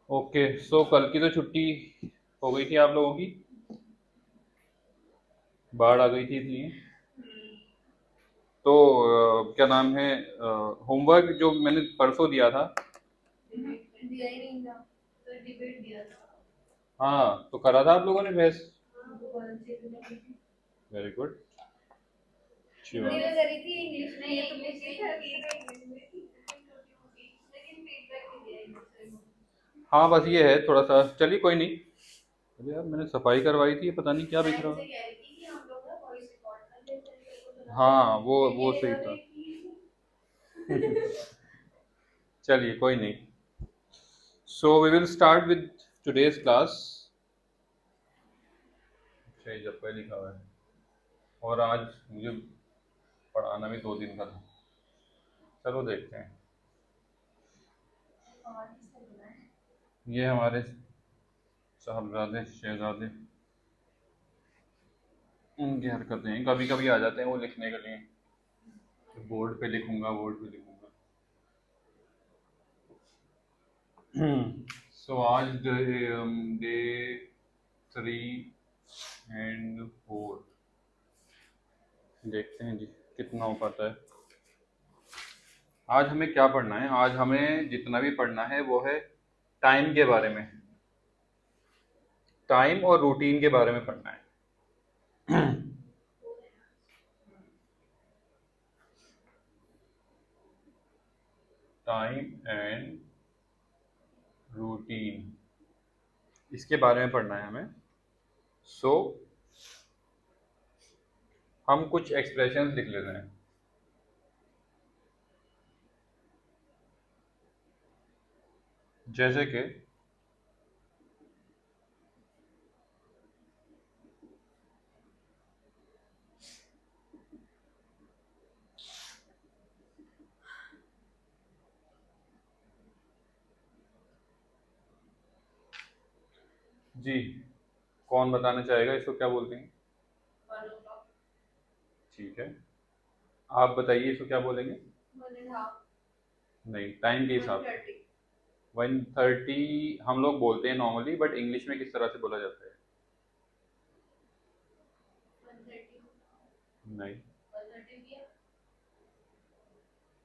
Okay, सो कल की तो छुट्टी हो गई थी आप लोगों की। बाढ़ आ गई थी इसलिए। तो क्या नाम है, होमवर्क जो मैंने परसों दिया था। दिया ही नहीं था। तो डिबेट दिया था। हाँ, तो करा था आप लोगों ने बहस। Very good. अच्छी हिंदी बात। में करी थी, इंग्लिश में ये तुमने की था कि इंग्लिश में थी, लेकिन फीडबैक नहीं दिया इंग्लिश में। हाँ, बस ये है थोड़ा सा, चलिए कोई नहीं। अरे यार, मैंने सफाई करवाई थी, पता नहीं क्या मैं बिखरा इनसे हुआ। कह रही थी कि हम लोग ना वॉइस रिकॉर्ड कर लेते हैं, तेरे को सुना दे। हाँ, वो ये सही अरे था। की चलिए कोई नहीं। So we will start with today's class. अच्छा, ये जब पे लिखा हुआ है। और आज मुझे पढ़ाना भी 2 दिन का था। चलो देखते हैं। और किसने बोला है? ये हमारे साहबजादे शहजादे, उनकी हरकतें हैं, कभी कभी आ जाते हैं वो लिखने के लिए। बोर्ड पे लिखूंगा, बोर्ड पे लिखूंगा। सो आज डे 3 एंड 4, देखते हैं जी कितना हो पाता है। आज हमें क्या पढ़ना है? आज हमें जितना भी पढ़ना है वो है टाइम के बारे में। टाइम और रूटीन के बारे में पढ़ना है। टाइम एंड रूटीन, इसके बारे में पढ़ना है हमें। सो हम कुछ एक्सप्रेशंस लिख लेते हैं। जैसे कि जी, कौन बताना चाहेगा इसको क्या बोलते हैं? 1 o'clock। ठीक है, आप बताइए इसको क्या बोलेंगे? 1:30। नहीं, टाइम के वन हिसाब से। थर्टी 1:30 हम लोग बोलते हैं नॉर्मली, बट इंग्लिश में किस तरह से बोला जाता है? 1:30 नहीं। 1:30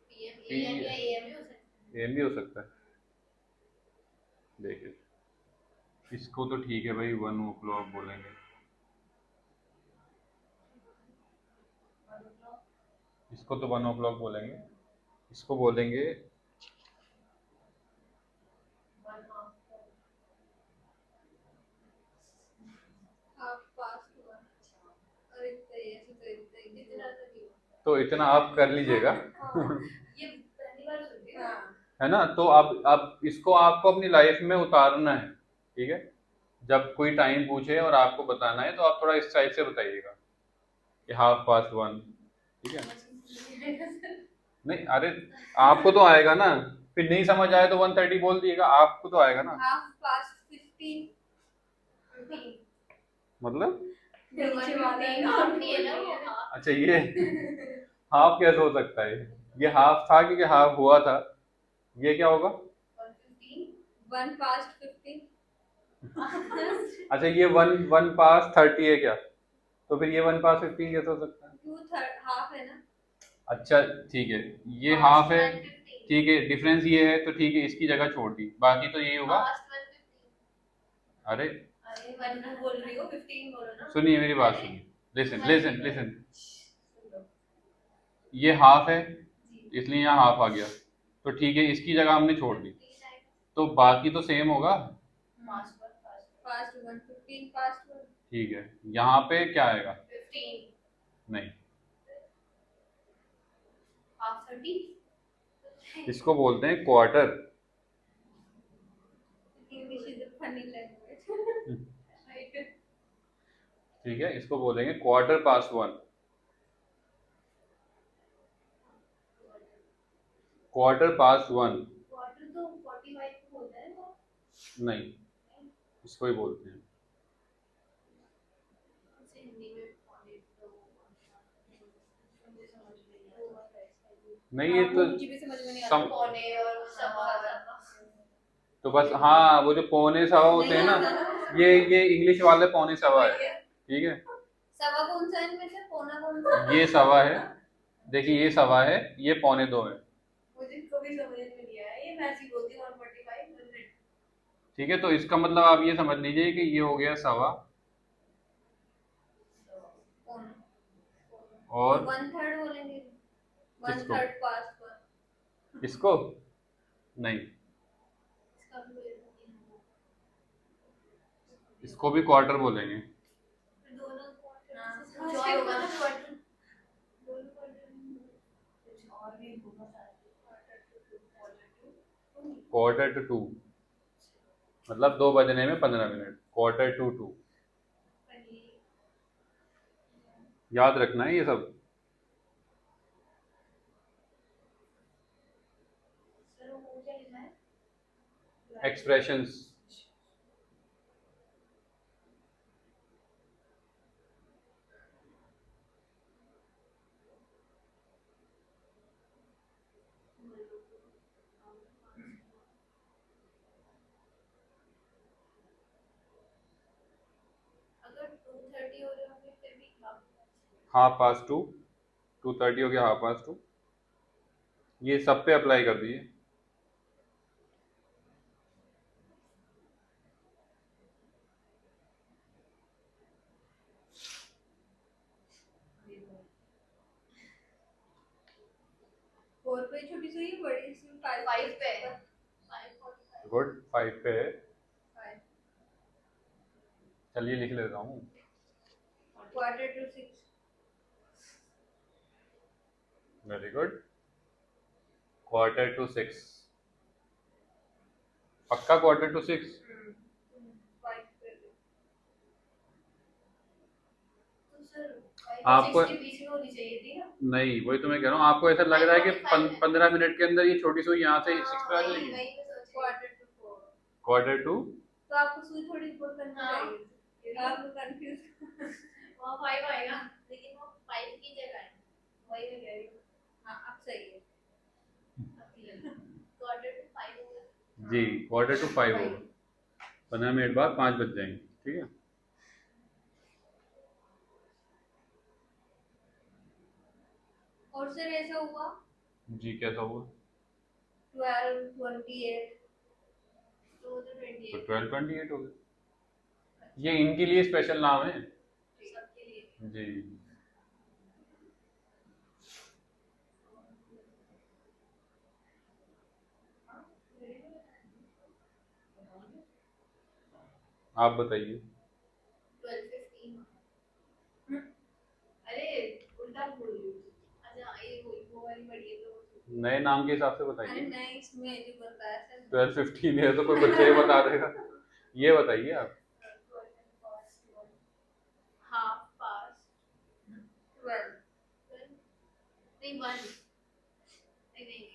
पीएम पी एएम या एएम हो सकता एम भी हो सकता है। देखिए, इसको तो ठीक है भाई, 1 o'clock बोलेंगे। है। 1 o'clock। इसको तो 1 o'clock बोलेंगे। इसको बोलेंगे 1 half। Half past 1। और इतना ऐसे तो इतना जितना तक ही होता तो इतना आप कर लीजिएगा। है। हाँ, ये पहली बार सुन रही हूँ। हाँ। है ना? तो अब इसको आपको अपनी लाइफ में उतारना है। ठीक है, जब कोई टाइम पूछे और आपको बताना है तो आप थोड़ा इस टाइप से बताइएगा कि 1:30। ठीक है। नहीं, अरे आपको तो आएगा ना। फिर नहीं समझ आए तो 1:30 बोल दिएगा, आपको तो आएगा ना। Half past 15। 15 मतलब नीचे वाला नाम नहीं है ना वो। अच्छा, ये हाफ कैसे हो सकता है? ये हाफ था क्योंकि हाफ हुआ था। ये क्या होगा? 1:15। 1 past 15। अच्छा, ये 1:30 है क्या? तो फिर ये 1:15 कैसे हो सकता है? टू थर्ड हाफ है ना। अच्छा, ठीक है, ये हाफ है। ठीक है, डिफरेंस ये है तो ठीक है, इसकी जगह छोड़ दी, बाकी तो यही होगा। अरे अरे 1 बोल रही हो, 15 बोलो ना। सुनिए, मेरी बात सुनिए। Listen listen listen. ये हाफ है, इसलिए यहाँ हाफ आ गया। तो ठीक है, इसकी जगह हमने छोड़ दी, तो बाकी तो सेम होगा। Past 1 15 past 1। ठीक है, यहाँ पे क्या आएगा? 15 नहीं, हाफ 30। इसको बोलते हैं quarter. English is a funny language. ठीक है, इसको बोलेंगे quarter past 1। Quarter past 1। Quarter तो 45 को होता है वो। नहीं, इसको ही बोलते हैं। उसे हिंदी में पौने तो मुझे समझ नहीं आता। नहीं, ये तो मुझे भी समझ में नहीं आता सम पौने और सवा। तो बस हाँ, वो जो पौने सवा होते हैं ना, ये इंग्लिश वाले पौने सवा है, ठीक है। सवा कौन सा है इनमें से, पौना कौन सा? ये सवा है, देखिए ये सवा है, ये पौने दो है, मुझे कभी समझ में नहीं आया, ये मैं ऐसी बोलती हूँ 145 100। ठीक है। तो इसका मतलब आप ये समझ लीजिए कि ये हो गया सवा, और 1/3 बोलेंगे, वन किसको? थर्ड पास पर। इसको नहीं, इसका भी बोल सकती हूँ। इसको भी क्वार्टर बोलेंगे। दोनों हाँ, कुछ और होगा ना क्वार्टर, दोनों क्वार्टर कुछ और भी होगा शायद, क्वार्टर टू टू, मतलब 2 बजने में 15 मिनट, क्वार्टर टू टू, याद रखना है ये सब। सर वो क्या लिखा है? एक्सप्रेशंस, अगर 2:30 हो रहे होंगे फिर भी हाफ पास टू, 2:30 हो गया हाफ पास टू, ये सब पे अप्लाई कर दिए। फोर पे छोटी सुई, बड़ी सुई 5 पे है, 5:45 गुड, 5 पे है, 5 चलिए लिख लेता हूँ। Quarter to 6। Very good, quarter to 6, पक्का क्वार्टर टू 6। 5 पे तो सर आपको 6 के बीच में होनी चाहिए थी ना। नहीं, वही तो मैं कह रहा हूँ, आपको ऐसा लग रहा है कि 15 मिनट के अंदर ये छोटी सुई यहाँ से 6 पे आ जाएगी। क्वार्टर टू 4, क्वार्टर टू, तो आपको सुई थोड़ी ऊपर करनी चाहिए, आप कंफ्यूज। वहाँ 5 आएगा, लेकिन वो 5 की जगह है, वही मैं कह रही हूँ। हाँ अब सही है, क्वार्टर टू 5 होगा। जी क्वार्टर टू 5 होगा, 15 मिनट बाद 5 बज जाएंगे, ठीक है। और सर ऐसा हुआ जी कैसा हुआ? 12:28, तो 28 तो 12:28 हो गया, ये इनके लिए स्पेशल नाम है सबके लिए। जी। आप बताइए। 12:15, अरे उल्टा बोल रही हूँ। अच्छा ये वो वाली बड़ी है तो नए नाम के हिसाब से अरे बताइए। नहीं, इसमें जो बताया सर 12:15 है तो कोई बच्चा ही बता देगा, ये बताइए आप। हाफ पास्ट 12, नहीं 1, नहीं 12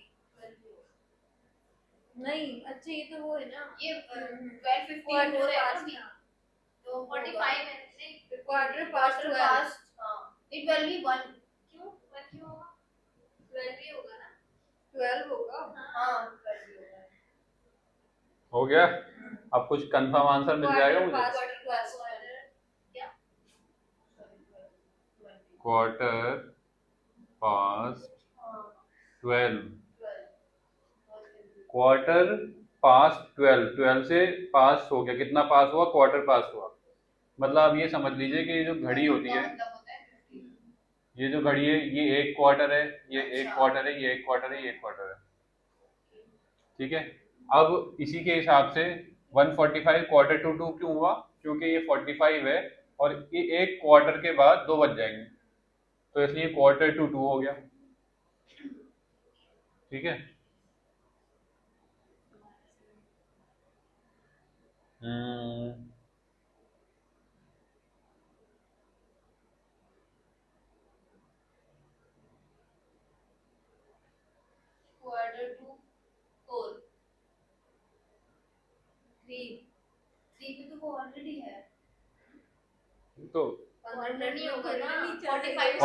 नहीं, अच्छा ये तो वो है ना, ये 12:15 हो रहा है ना अभी, तो 45 है, नहीं क्वार्टर पास्ट 12, हाँ ये 12 भी 1 क्यों 1 क्यों होगा, 12 ही होगा ना, 12 होगा, हाँ 12 ही होगा। हो गया, अब कुछ कंफर्म आंसर मिल जाएगा मुझे। क्वार्टर पास्ट 12, क्वार्टर पास्ट 12, 12 से पास हो गया, कितना पास हुआ? क्वार्टर पास हुआ। मतलब आप ये समझ लीजिए कि ये जो घड़ी होती है, ये जो घड़ी है, ये एक क्वार्टर है, ये एक क्वार्टर है, ये एक क्वार्टर है, ये एक क्वार्टर है, ठीक है। अब इसी के हिसाब से 145 क्वार्टर टू टू क्यों हुआ? क्योंकि ये 45 है और ये एक क्वार्टर के बाद 2 बज जाएंगे, तो इसलिए क्वार्टर टू टू हो गया, ठीक है। हम्म, क्वार्टर टू 4, 3 पे तो वो ऑलरेडी है, तो 15 मिनट नहीं होगा ना, 45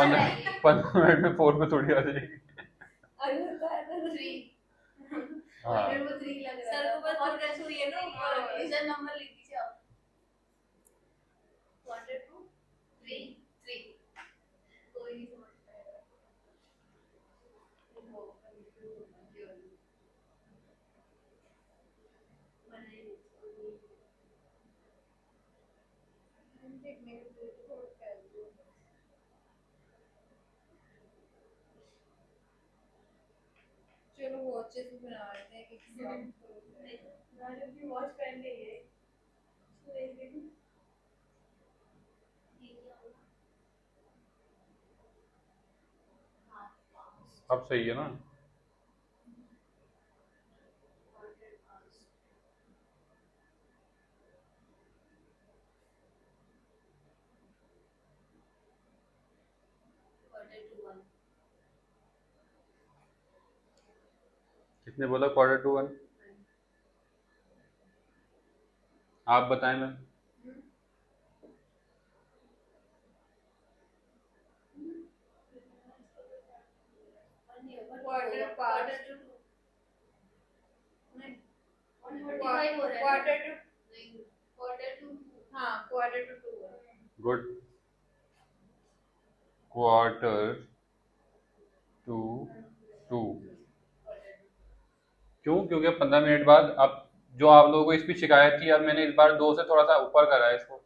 15 मिनट में 4 पे थोड़ी आ जाएगी। अरे होता है ना 3, हाँ फिर वो 3 लग रहा सर को बस और प्रेस हुई है ना और इधर नंबर लिख दीजिए आप क्वार्टर टू 3 कोई नहीं समझ पाएगा वो चलो वॉचेस भी बना लेते हैं मैंने अपनी वॉच पहन ली है अब सही है ना। कितने बोला क्वार्टर टू 1? आप बताएं ma'am. Quarter past quarter to हाँ quarter to 2 good. Quarter to 2। क्यों? क्योंकि अब 15 मिनट बाद, अब जो आप लोगों को इसकी शिकायत थी, अब मैंने इस बार 2 से थोड़ा सा ऊपर करा है इसको,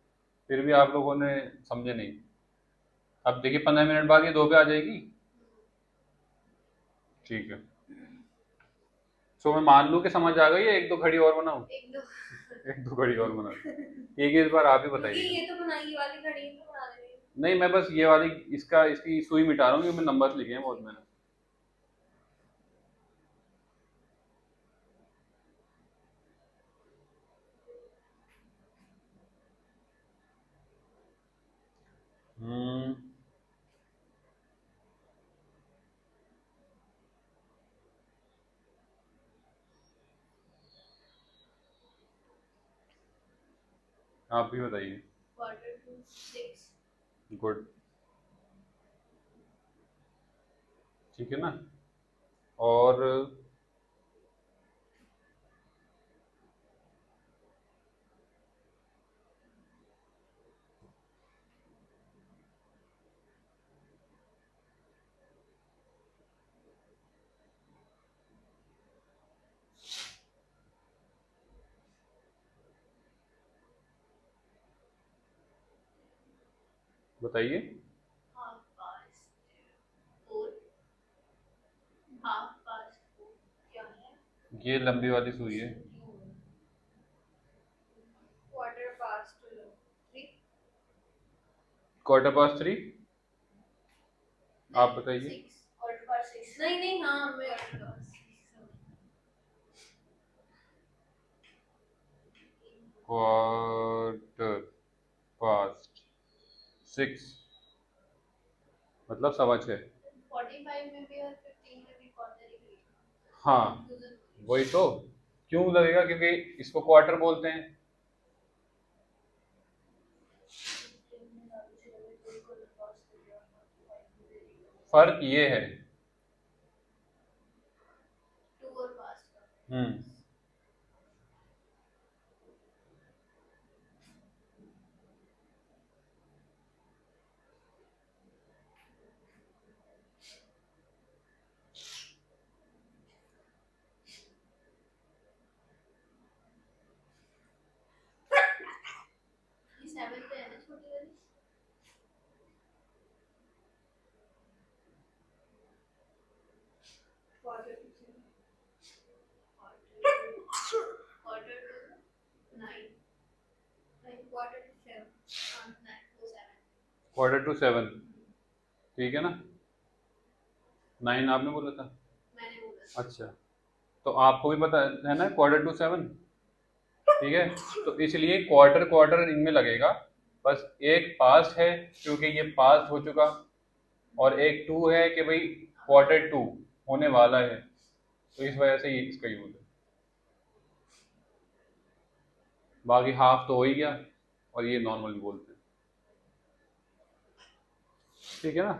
फिर भी आप लोगों ने समझे नहीं। अब देखिए 15 मिनट बाद ये 2 पे आ जाएगी। ठीक है, सो मैं मान लूं कि समझ आ गई, या एक दो घड़ी और बनाऊं? एक दो घड़ी और बना। ठीक है, इस बार आप ही बताइए। ये तो बनाई वाली घड़ी तो बना दे रही हूँ। नहीं, मैं बस ये वाली इसकी सुई मिटा रहा हूँ क्योंकि नंबर्स लिखे हैं बहुत मैंने। हम्म, आप भी बताइए। क्वार्टर टू 6 गुड, ठीक है ना। और बताइए। half past 4 half past 4 क्या है ये लंबी वाली सुई है। Quarter past 3 quarter past 3। आप बताइए। 6 क्वार्टर पास्ट 6 नहीं नहीं हाँ मैं क्वार्टर पास्ट 6 मतलब 6:15। 45 में भी और 15 में भी क्वार्टर ही हाँ वही तो। क्यों लगेगा? क्योंकि इसको क्वार्टर बोलते हैं। फर्क ये है। 2 और पास्ट का हम्म, ये 7 पे है ना छोटी वाली क्वार्टर क्वार्टर टू 9 नहीं क्वार्टर टू 7 9 तो 7 क्वार्टर टू 7, ठीक है ना। 9 आपने बोला था। मैंने बोला अच्छा, तो आपको भी पता है ना क्वार्टर टू 7, ठीक है। तो इसलिए क्वार्टर क्वार्टर इनमें लगेगा। बस एक पास्ट है क्योंकि ये पास्ट हो चुका, और एक टू है कि भाई क्वार्टर टू होने वाला है, तो इस वजह से ये इसका यूज है। बाकी हाफ तो हो ही गया, और ये नॉर्मल भी बोलते हैं, ठीक है ना।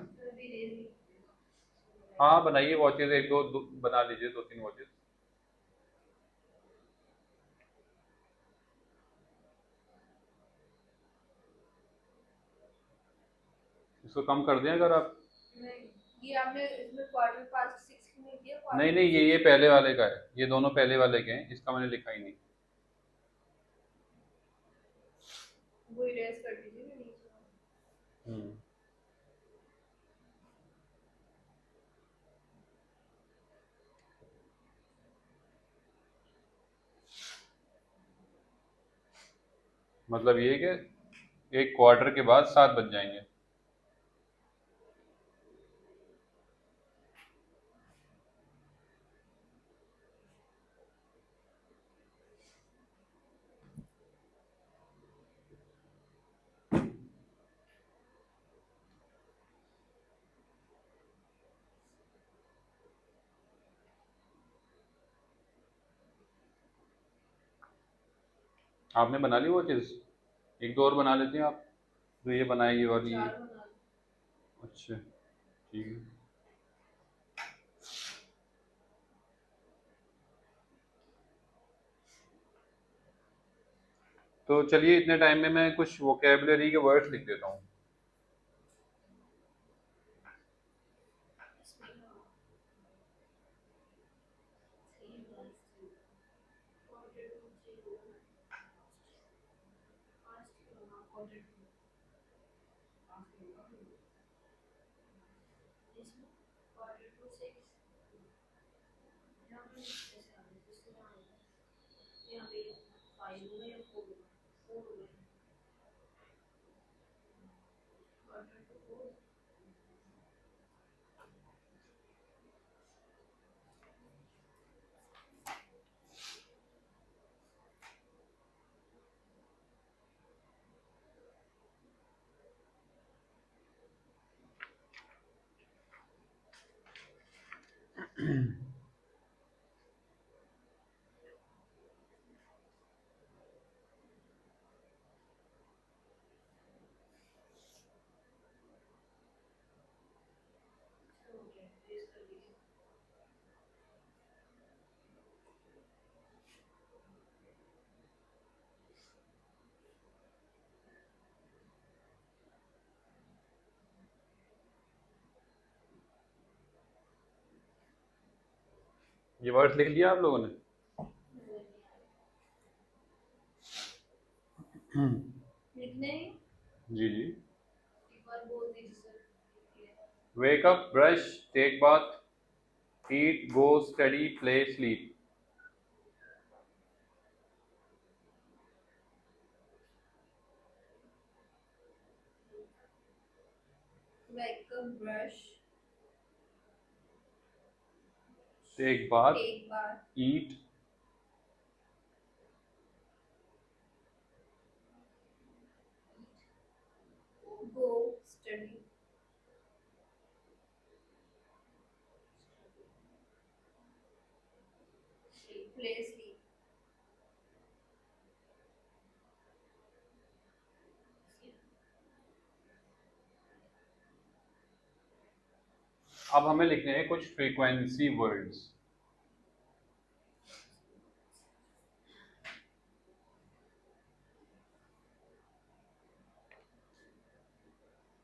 हाँ बनाइए वॉचेस, एक दो बना लीजिए, 2-3 वॉचेस। इसको कम कर दें अगर आप। नहीं, ये आपने इसमें क्वार्टर पास्ट 6 नहीं दिया। नहीं नहीं, ये पहले वाले का है, ये दोनों पहले वाले के हैं, इसका मैंने लिखा ही नहीं। वो इरेज कर दीजिए ना नीचे। हम्म। मतलब ये कि एक क्वार्टर के बाद 7 बज जाएंगे। आपने बना ली वो चीज़? एक दो और बना लेते हैं आप, जो ये बनाएगी वाली। 4 बना लो। अच्छा ठीक है। तो चलिए इतने टाइम में मैं कुछ वोकेबलरी के वर्ड्स लिख देता हूँ। ये वर्ड्स लिख लिया आप लोगों ने? लिखने ही जी जी। एक बार बोल दीजिए sir. Wake up, brush, take bath, eat, go, study, play, sleep. wake up, brush, Take bath, take bath, eat, go, study, play, sleep. अब हमें लिखने हैं कुछ फ्रीक्वेंसी वर्ड्स।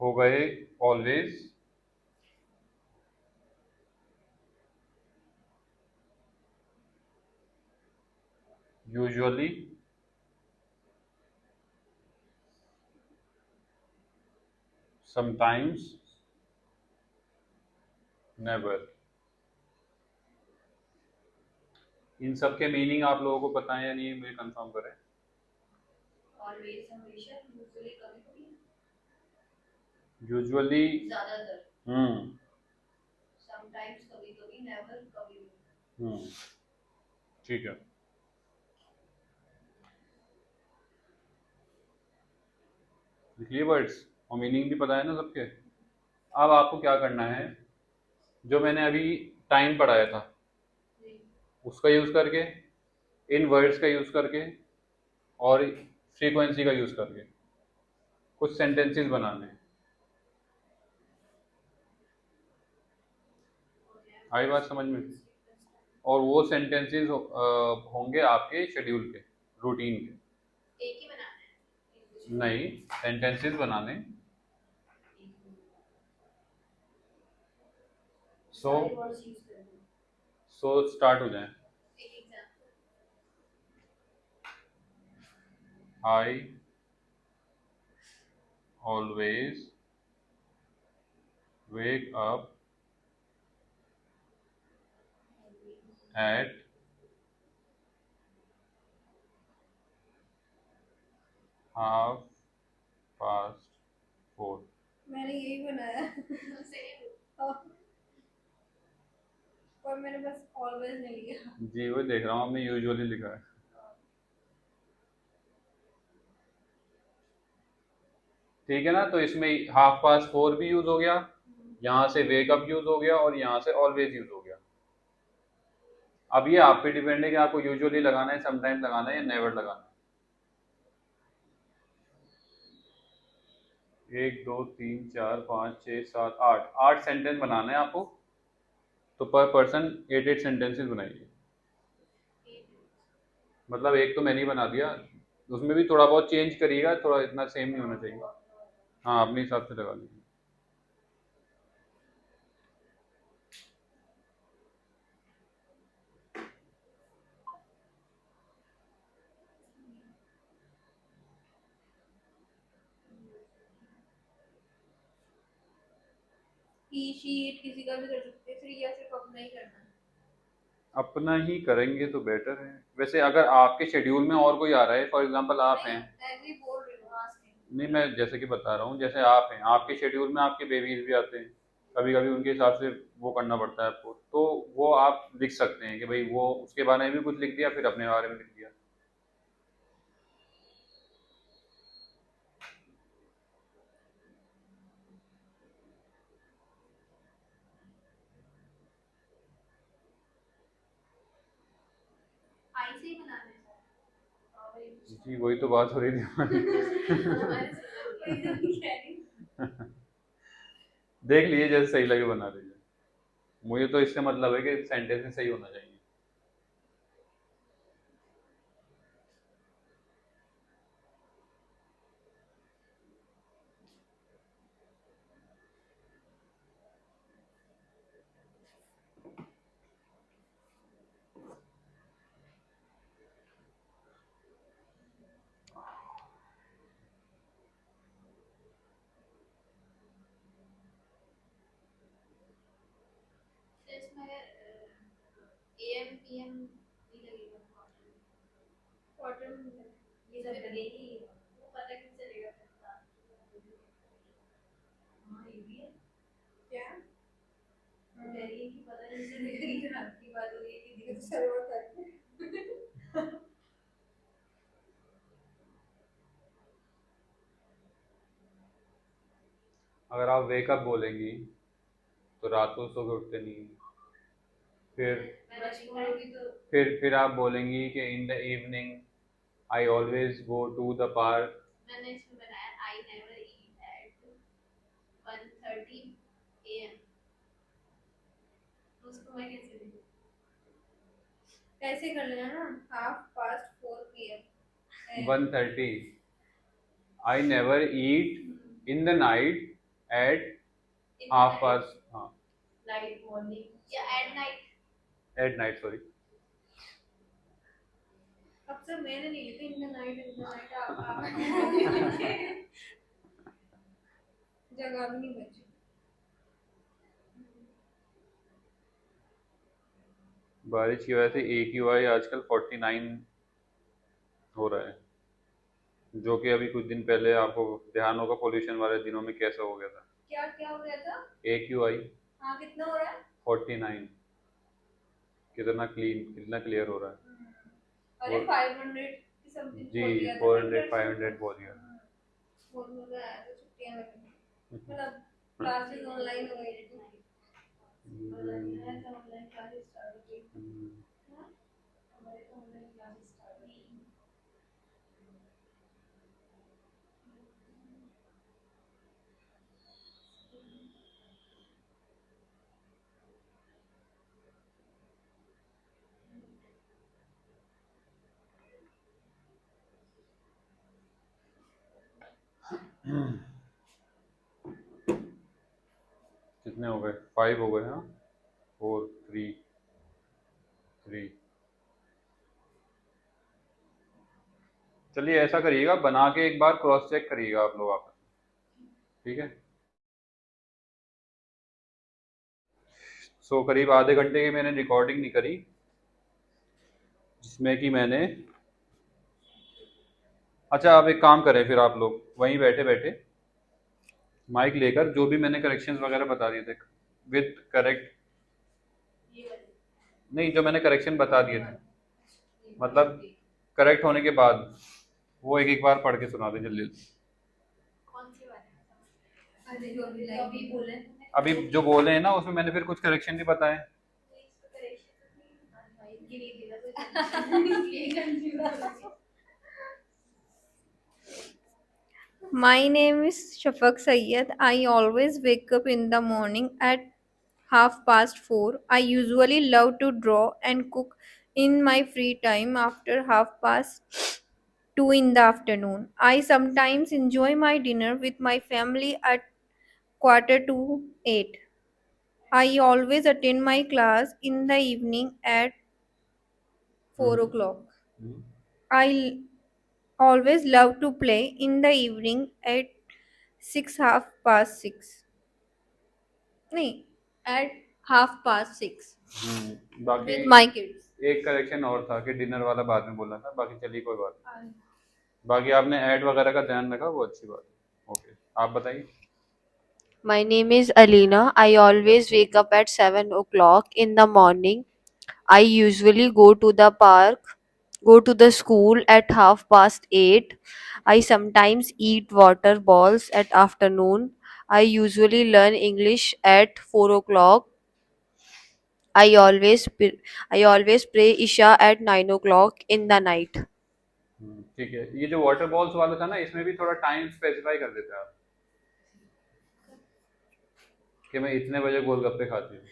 हो गए ऑलवेज, यूजुअली, समटाइम्स, नेवर। इन सब के मीनिंग आप लोगों को पता है या नहीं, मुझे कंफर्म करें। ऑलवेज हमेशा, यूजुअली कभी कभी, यूजुअली, ज्यादातर, समटाइम्स कभी कभी, नेवर कभी भी। ठीक है। लिख लिए वर्ड्स और मीनिंग भी पता है ना सबके। अब आपको क्या करना है, जो मैंने अभी टाइम पढ़ाया था उसका यूज करके, इन वर्ड्स का यूज करके और फ्रीक्वेंसी का यूज करके कुछ सेंटेंसेस बनाने हैं। आई बात समझ में? और वो सेंटेंसेस होंगे आपके शेड्यूल के, रूटीन के। एक ही बनाना है? नहीं, सेंटेंसेस बनाने, So- सारे वर्ड्स यूज कर दूँ। सो स्टार्ट हो जाए। एक example I always wake up at half past 4। मैंने यही बनाया सेम पर मैंने बस ऑलवेज नहीं लिया। जी वो देख रहा हूँ, आपने यूजुअली लिखा है। ठीक है ना, तो इसमें हाफ पास्ट 4 भी यूज हो गया, यहाँ से वेकअप यूज हो गया और यहाँ से ऑलवेज यूज हो गया। अब ये आप पे डिपेंड है कि आपको यूजुअली लगाना है, समटाइम लगाना है या नेवर लगाना है। 1 2 3 4 5 6 7 8 8 सेंटेंस बनाना है आपको, तो पर पर्सन 8 सेंटेंसेस बनाइए। मतलब एक तो मैंने ही बना दिया, उसमें भी थोड़ा बहुत चेंज करिएगा, थोड़ा इतना सेम नहीं होना चाहिए। हाँ अपने हिसाब से लगा लीजिए। ही शी इट किसी का भी कर सकते हैं, फिर या सिर्फ अपना ही करना है। अपना ही करेंगे तो बेटर है। वैसे अगर आपके शेड्यूल में और कोई आ रहा है, फॉर एग्जांपल आप हैं, ऐसे ही बोल रही हूँ आज से। नहीं मैं जैसे कि बता रहा हूँ, जैसे आप हैं, आपके शेड्यूल में आपके बेबीज भी आते हैं, कभी कभी उनके हिसाब से वो करना पड़ता है आपको, तो वो आप लिख सकते हैं कि भाई वो उसके बारे में भी कुछ लिख दिया, फिर अपने बारे में लिख दिया। आई से ही बनाना है जी वही तो बात हो रही थी हमारी। हमारे वही तो मैं कह रही हूँ। देख लीजिए जैसे सही लगे बना लीजिए, मुझे तो इससे मतलब है कि सेंटेंस सही होना चाहिए। तो इसमें एएम पीएम नहीं लगेगा कॉटन ये सब लगेगी वो पता कैसे चलेगा फिर हाँ ये भी है क्या कह रही है कि पता नहीं चलेगा कि रात की बात हो रही है कि दिन की। सर्वर करके अगर आप वेकअप बोलेंगी तो रात को सो के उठते नहीं, फिर मैं बोलूंगी तो फिर आप बोलेंगी कि in the evening I always go to the park. मैंने इसमें बनाया I never eat at 1:30 AM उसको मैं कैसे लिखूं ऐसे कर लेना ना, half past 4 PM 1:30 I never eat in the night at half past, हाँ नाइट मॉर्निंग या at night at night sorry. अब से मैंने नहीं लिखा इन द नाइट आप जगह भी नहीं बची। बारिश की वजह से AQI आजकल 49 हो रहा है, जो कि अभी कुछ दिन पहले आपको ध्यान होगा पोल्यूशन वाले दिनों में कैसा हो गया था। क्या क्या हो गया था? AQI हाँ कितना हो रहा है? 49, कितना क्लीन कितना क्लियर हो रहा है। अरे 500 की समथिंग जी बोल दिया था 400 500 बोल दिया। बहुत मजा आया था छुट्टियां में, मतलब क्लासेस ऑनलाइन हो गई थी। ऑनलाइन क्लासेस स्टार्ट हो गई हम्म। हमारे तो ऑनलाइन क्लासेस स्टार्ट हो गई कितने हो गए? 5 हो गए। हाँ 4 3 3। चलिए ऐसा करिएगा, बना के एक बार क्रॉस चेक करिएगा आप लोग आपस में, ठीक है। सो करीब आधे घंटे की मैंने रिकॉर्डिंग नहीं करी, जिसमें कि मैंने, अच्छा आप एक काम करें फिर, आप लोग वहीं बैठे बैठे माइक लेकर जो भी मैंने करेक्शंस वगैरह बता दिए थे विद करेक्ट, नहीं जो मैंने करेक्शन बता दिए थे मतलब करेक्ट होने के बाद, वो एक एक बार पढ़ के सुना दे जल्दी जल्दी। कौन सी बात है? अरे जो अभी लाइन बोले अभी जो बोले हैं ना उसमें मैंने फिर कुछ करेक्शन भी बताए। My name is Shafaq Sayyed. I always wake up in the morning at 4:30. I usually love to draw and cook in my free time after 2:30 in the afternoon. I sometimes enjoy my dinner with my family at 7:45. I always attend my class in the evening at 4 o'clock. I always love to play in the evening at 6:30. No, at 6:30 बाकी with my kids. एक correction और था कि dinner वाला बाद में बोला था, बाकी चलिए कोई बात नहीं। बाकी आपने ऐड वगैरह का ध्यान रखा, वो अच्छी बात है। ओके, आप बताइए। My name is Alina. I always wake up at 7 o'clock in the morning. I usually go to the park, go to the school at 8:30. I sometimes eat water balls at afternoon. I usually learn English at 4 o'clock. I always pray Isha at 9 o'clock in the night. ठीक है, ये जो water balls वाला था ना, इसमें भी थोड़ा टाइम स्पेसिफाई कर देते आप कि मैं इतने बजे गोलगप्पे खाती हूँ।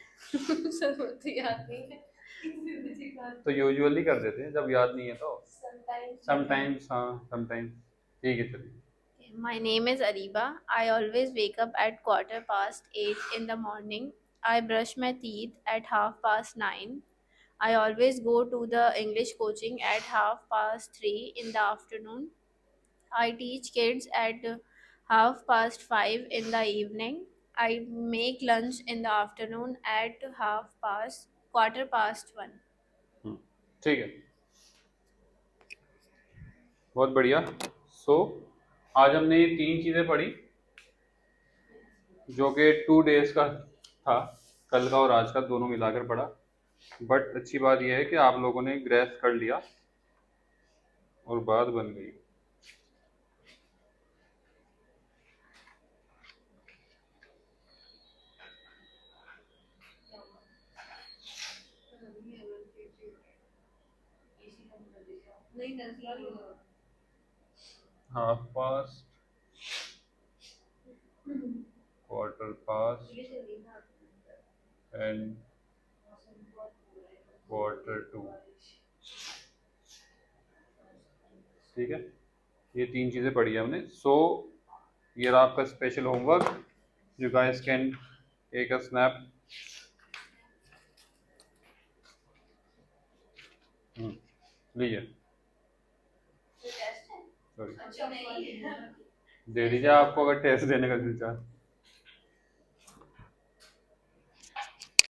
तो यूजुअली कर देते हैं, जब याद नहीं है तो समटाइम्स, हाँ समटाइम्स, ठीक है चलिए। My name is Ariba. I always wake up at 8:15 in the morning. I brush my teeth at 9:30. I always go to the English coaching at 3:30 in the afternoon. I teach kids at 5:30 in the evening. I make lunch in the afternoon at 1:15. ठीक है, बहुत बढ़िया। सो आज हमने ये 3 चीज़ें पढ़ी जो कि 2 डेज का था, कल का और आज का दोनों मिलाकर पढ़ा। बट अच्छी बात यह है कि आप लोगों ने ग्रेस कर लिया और बात बन गई। Half past, quarter past and Q2। ठीक है, ये 3 चीज़ें पढ़ी हमने। सो ये रहा आपका special homework. You guys can take a snap. लीजिए, सॉरी, दे दीजिए आपको अगर टेस्ट देने का दिल चाहे।